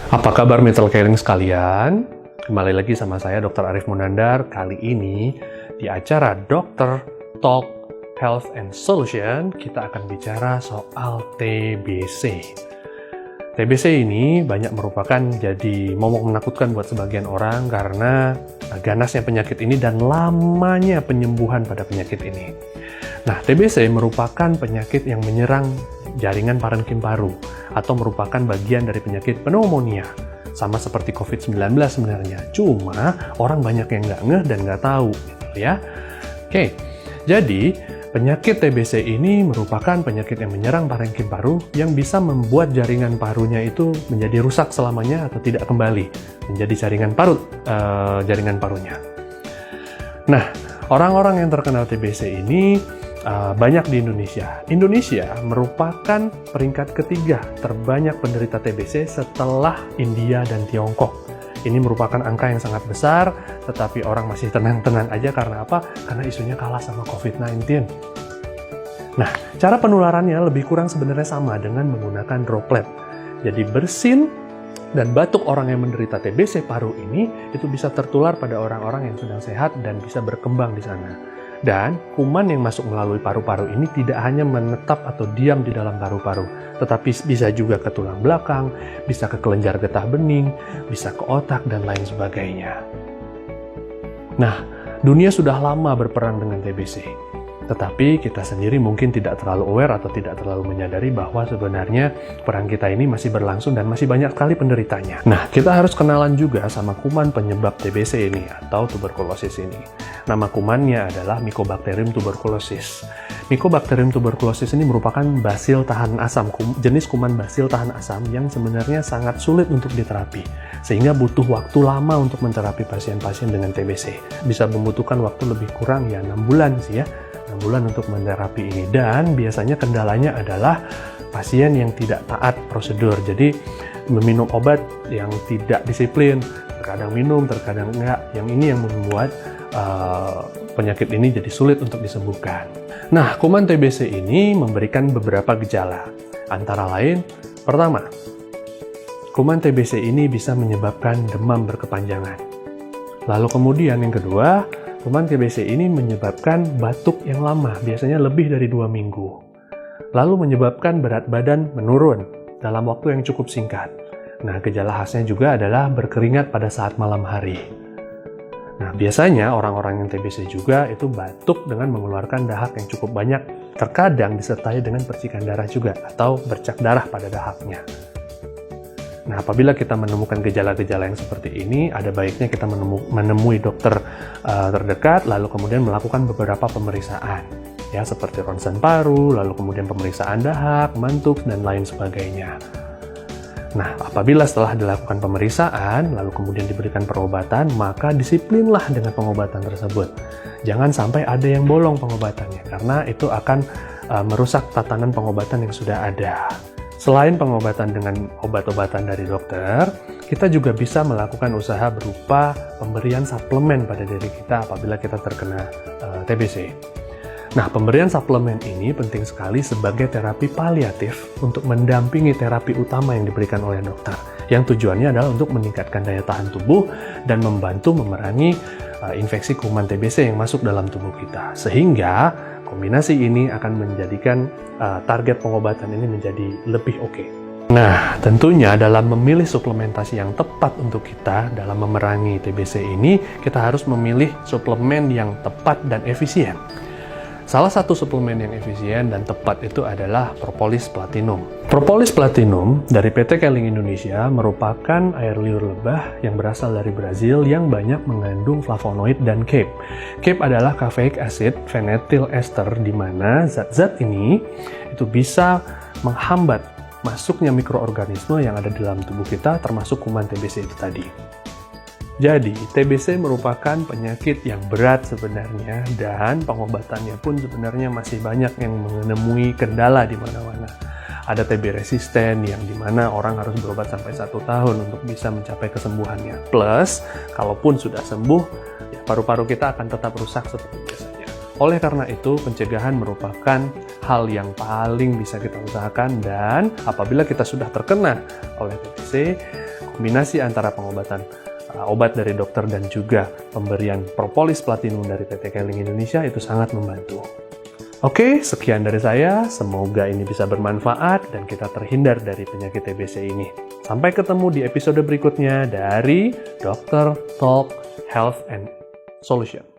Apa kabar Metal Caring sekalian? Kembali lagi sama saya Dr. Arif Munandar. Kali ini di acara Dr. Talk Health and Solution kita akan bicara soal TBC. TBC ini banyak merupakan jadi momok menakutkan buat sebagian orang karena ganasnya penyakit ini dan lamanya penyembuhan pada penyakit ini. Nah, TBC merupakan penyakit yang menyerang jaringan parenkim paru atau merupakan bagian dari penyakit pneumonia. Sama seperti COVID-19 sebenarnya. Cuma orang banyak yang nggak ngeh dan nggak tahu. Gitu ya. Oke, jadi penyakit TBC ini merupakan penyakit yang menyerang parenkim paru yang bisa membuat jaringan parunya itu menjadi rusak selamanya atau tidak kembali menjadi jaringan parunya. Nah, orang-orang yang terkena TBC ini banyak di Indonesia. Indonesia merupakan peringkat ketiga terbanyak penderita TBC setelah India dan Tiongkok. Ini merupakan angka yang sangat besar, tetapi orang masih tenang-tenang aja karena apa? Karena isunya kalah sama COVID-19. Nah, cara penularannya lebih kurang sebenarnya sama dengan menggunakan droplet. Jadi bersin dan batuk orang yang menderita TBC paru ini itu bisa tertular pada orang-orang yang sedang sehat dan bisa berkembang di sana. Dan kuman yang masuk melalui paru-paru ini tidak hanya menetap atau diam di dalam paru-paru, tetapi bisa juga ke tulang belakang, bisa ke kelenjar getah bening, bisa ke otak, dan lain sebagainya. Nah, dunia sudah lama berperang dengan TBC. Tetapi kita sendiri mungkin tidak terlalu aware atau tidak terlalu menyadari bahwa sebenarnya perang kita ini masih berlangsung dan masih banyak sekali penderitanya. Nah, kita harus kenalan juga sama kuman penyebab TBC ini atau tuberkulosis ini. Nama kumannya adalah Mycobacterium tuberculosis. Mycobacterium tuberculosis ini merupakan basil tahan asam, jenis kuman basil tahan asam yang sebenarnya sangat sulit untuk diterapi. Sehingga butuh waktu lama untuk menterapi pasien-pasien dengan TBC. Bisa membutuhkan waktu lebih kurang 6 bulan sih ya. 6 bulan untuk menterapi ini, dan biasanya kendalanya adalah pasien yang tidak taat prosedur, jadi meminum obat yang tidak disiplin, terkadang minum, terkadang enggak. Yang ini yang membuat penyakit ini jadi sulit untuk disembuhkan. Nah, kuman TBC ini memberikan beberapa gejala, antara lain, pertama, kuman TBC ini bisa menyebabkan demam berkepanjangan. Lalu kemudian yang kedua, kuman TBC ini menyebabkan batuk yang lama, biasanya lebih dari 2 minggu. Lalu menyebabkan berat badan menurun dalam waktu yang cukup singkat. Nah, gejala khasnya juga adalah berkeringat pada saat malam hari. Nah, biasanya orang-orang yang TBC juga itu batuk dengan mengeluarkan dahak yang cukup banyak, terkadang disertai dengan percikan darah juga atau bercak darah pada dahaknya. Nah, apabila kita menemukan gejala-gejala yang seperti ini, ada baiknya kita menemui dokter terdekat, lalu kemudian melakukan beberapa pemeriksaan, ya seperti ronsen paru, lalu kemudian pemeriksaan dahak, mantuk, dan lain sebagainya. Nah, apabila setelah dilakukan pemeriksaan, lalu kemudian diberikan perobatan, maka disiplinlah dengan pengobatan tersebut. Jangan sampai ada yang bolong pengobatannya, karena itu akan merusak tatanan pengobatan yang sudah ada. Selain pengobatan dengan obat-obatan dari dokter, kita juga bisa melakukan usaha berupa pemberian suplemen pada diri kita apabila kita terkena TBC. Nah, pemberian suplemen ini penting sekali sebagai terapi paliatif untuk mendampingi terapi utama yang diberikan oleh dokter, yang tujuannya adalah untuk meningkatkan daya tahan tubuh dan membantu memerangi infeksi kuman TBC yang masuk dalam tubuh kita. Sehingga kombinasi ini akan menjadikan target pengobatan ini menjadi lebih oke. Nah, tentunya dalam memilih suplementasi yang tepat untuk kita dalam memerangi TBC ini, kita harus memilih suplemen yang tepat dan efisien. Salah satu suplemen yang efisien dan tepat itu adalah Propolis Platinum. Propolis Platinum dari PT Keling Indonesia merupakan air liur lebah yang berasal dari Brazil yang banyak mengandung flavonoid dan CAPE. CAPE adalah caffeic acid phenylethyl ester, di mana zat-zat ini itu bisa menghambat masuknya mikroorganisme yang ada di dalam tubuh kita, termasuk kuman TBC itu tadi. Jadi, TBC merupakan penyakit yang berat sebenarnya, dan pengobatannya pun sebenarnya masih banyak yang menemui kendala di mana-mana. Ada TB resisten yang dimana orang harus berobat sampai 1 tahun untuk bisa mencapai kesembuhannya. Plus, kalaupun sudah sembuh, ya, paru-paru kita akan tetap rusak seperti biasanya. Oleh karena itu, pencegahan merupakan hal yang paling bisa kita usahakan, dan apabila kita sudah terkena oleh TBC, kombinasi antara pengobatan obat dari dokter dan juga pemberian propolis platinum dari PT Keling Indonesia itu sangat membantu. Oke, sekian dari saya. Semoga ini bisa bermanfaat dan kita terhindar dari penyakit TBC ini. Sampai ketemu di episode berikutnya dari Dr. Talk Health and Solution.